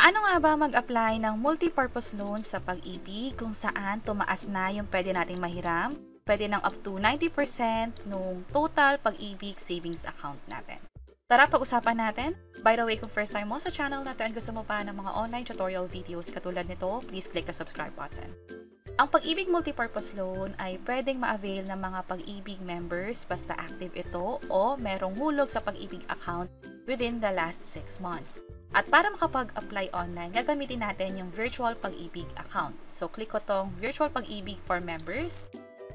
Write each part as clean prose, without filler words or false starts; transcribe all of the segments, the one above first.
Paano nga ba mag-apply ng multipurpose loan sa Pag-ibig kung saan tumaas na yung pwede nating mahiram? Pwede ng up to 90% nung total Pag-ibig savings account natin. Tara, pag-usapan natin. By the way, kung first time mo sa channel natin at gusto mo pa ng mga online tutorial videos katulad nito, please click the subscribe button. Ang Pag-ibig Multipurpose Loan ay pwedeng ma-avail ng mga Pag-ibig members basta active ito o merong hulog sa Pag-ibig account within the last 6 months. At para makapag-apply online, gagamitin natin yung Virtual Pag-ibig account. So, click ko tong Virtual Pag-ibig for members.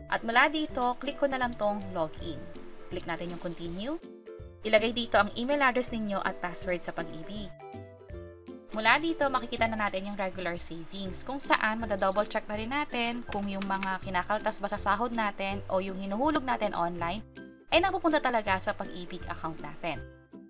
At mula dito, click ko na lang tong login. Click natin yung continue. Ilagay dito ang email address ninyo at password sa Pag-ibig. Mula dito, makikita na natin yung regular savings kung saan madadouble check na rin natin kung yung mga kinakaltas ba sa sahod natin o yung hinuhulog natin online ay napupunta talaga sa Pag-ibig account natin.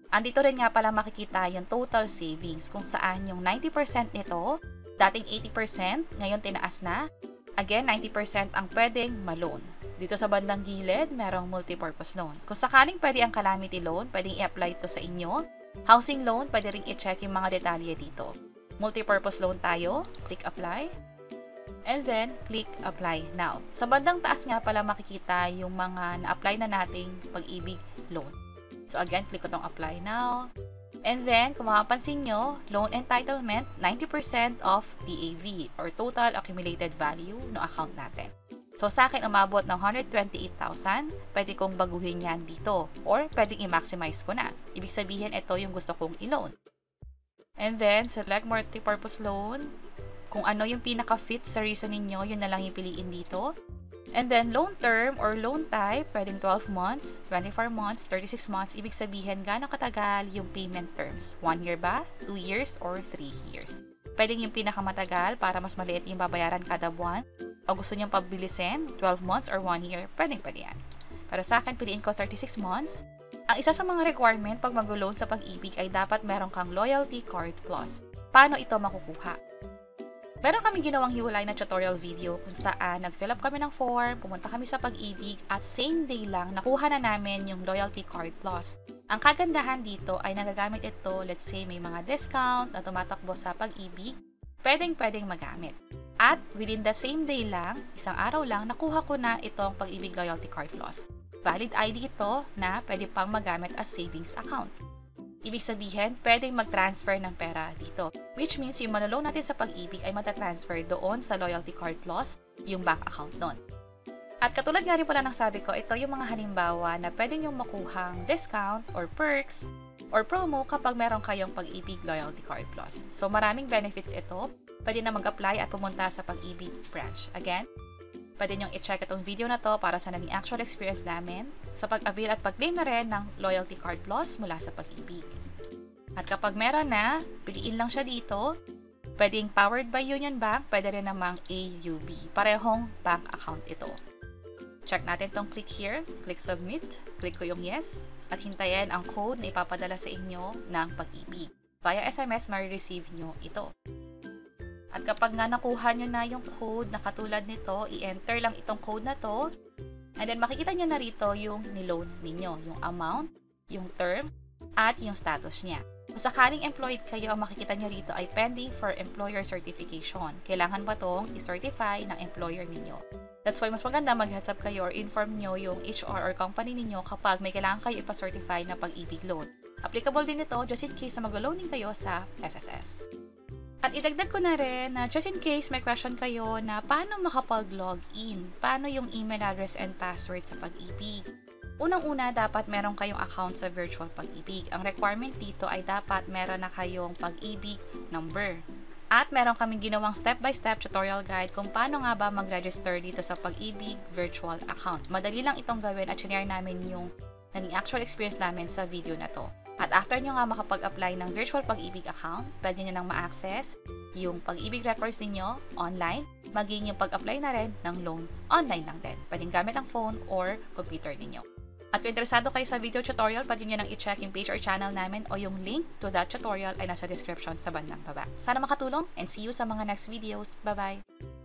Andito rin nga pala makikita yung total savings kung saan yung 90% nito, dating 80%, ngayon tinaas na. Again, 90% ang pwedeng ma-loan. Dito sa bandang gilid, merong multipurpose loan. Kung sakaling pwede ang calamity loan, pwedeng i-apply ito sa inyo. Housing loan, pwede rin i-check yung mga detalye dito. Multipurpose loan tayo, click apply. And then, click apply now. Sa bandang taas nga pala makikita yung mga na-apply na nating Pag-ibig loan. So again, click ko tong apply now. And then, kung makapansin nyo, loan entitlement, 90% of TAV or total accumulated value ng account natin. So sa akin, umabot ng 128,000, pwede kong baguhin yan dito or pwedeng i-maximize ko na. Ibig sabihin, ito yung gusto kong i-loan. And then, select multipurpose loan. Kung ano yung pinaka-fit sa reason ninyo, yun na lang yung piliin dito. And then, loan term or loan type, pwedeng 12 months, 24 months, 36 months. Ibig sabihin, gaano katagal yung payment terms? 1 year ba? 2 years? Or 3 years? Pwedeng yung pinakamatagal para mas maliit yung babayaran kada buwan. O gusto nyong pabilisin, 12 months or 1 year, pwede yan. Pero sa akin, piliin ko 36 months. Ang isa sa mga requirement pag mag-loan sa Pag-ibig ay dapat meron kang Loyalty Card Plus. Paano ito makukuha? Meron kami ginawang hiwalay na tutorial video kung saan nag-fill up kami ng form, pumunta kami sa Pag-ibig at same day lang nakuha na namin yung Loyalty Card Plus. Ang kagandahan dito ay nagagamit ito, let's say may mga discount na tumatakbo sa Pag-ibig, pwedeng magamit. At within the same day lang, isang araw lang, nakuha ko na itong Pag-ibig Loyalty Card Plus. Valid ID ito na pwede pang magamit as savings account. Ibig sabihin, pwedeng mag-transfer ng pera dito. Which means, yung manaloan natin sa Pag-ibig ay matatransfer doon sa Loyalty Card Plus, yung bank account doon. At katulad nga rin pala ng sabi ko, ito yung mga halimbawa na pwedeng yung makuhang discount or perks or promo kapag meron kayong Pag-ibig Loyalty Card Plus. So, maraming benefits ito. Pwede na mag-apply at pumunta sa Pag-ibig branch. Again, pwede nyong i-check itong video na to para sa naging actual experience namin sa pag-avail at pag-claim na rin ng Loyalty Card Plus mula sa Pag-ibig. At kapag meron na, piliin lang siya dito. Pwedeng powered by Union Bank, pwede rin namang AUB. Parehong bank account ito. Check natin tong click here, click submit, click ko yung yes, at hintayin ang code na ipapadala sa inyo ng Pag-ibig. Via SMS, ma-receive nyo ito. At kapag nga nakuha nyo na yung code na katulad nito, i-enter lang itong code na to. And then makikita nyo na rito yung niloan ninyo, yung amount, yung term, at yung status niya. Kung sakaling employed kayo, ang makikita nyo rito ay pending for employer certification. Kailangan ba itong i-certify ng employer ninyo? That's why mas maganda mag-heads up kayo or inform nyo yung HR or company ninyo kapag may kailangan kayo ipa-certify na Pag-ibig loan. Applicable din ito just in case na mag-loaning kayo sa SSS. At idagdag ko na rin na just in case may question kayo na paano makapag-login, paano yung email address and password sa Pag-ibig. Unang-una, dapat meron kayong account sa Virtual Pag-ibig. Ang requirement dito ay dapat meron na kayong Pag-ibig number. At meron kaming ginawang step-by-step tutorial guide kung paano nga ba mag-register dito sa Pag-ibig virtual account. Madali lang itong gawin at sinare namin yung naging actual experience namin sa video na to. At after nyo nga makapag-apply ng Virtual Pag-ibig account, pwede nyo nang ma-access yung Pag-ibig records ninyo online, maging yung pag-apply na rin ng loan online lang din. Pwedeng gamit ang phone or computer ninyo. At kung interesado kayo sa video tutorial, pwede nyo nang i-check yung page or channel namin o yung link to that tutorial ay nasa description sa bandang baba. Sana makatulong and see you sa mga next videos. Bye-bye!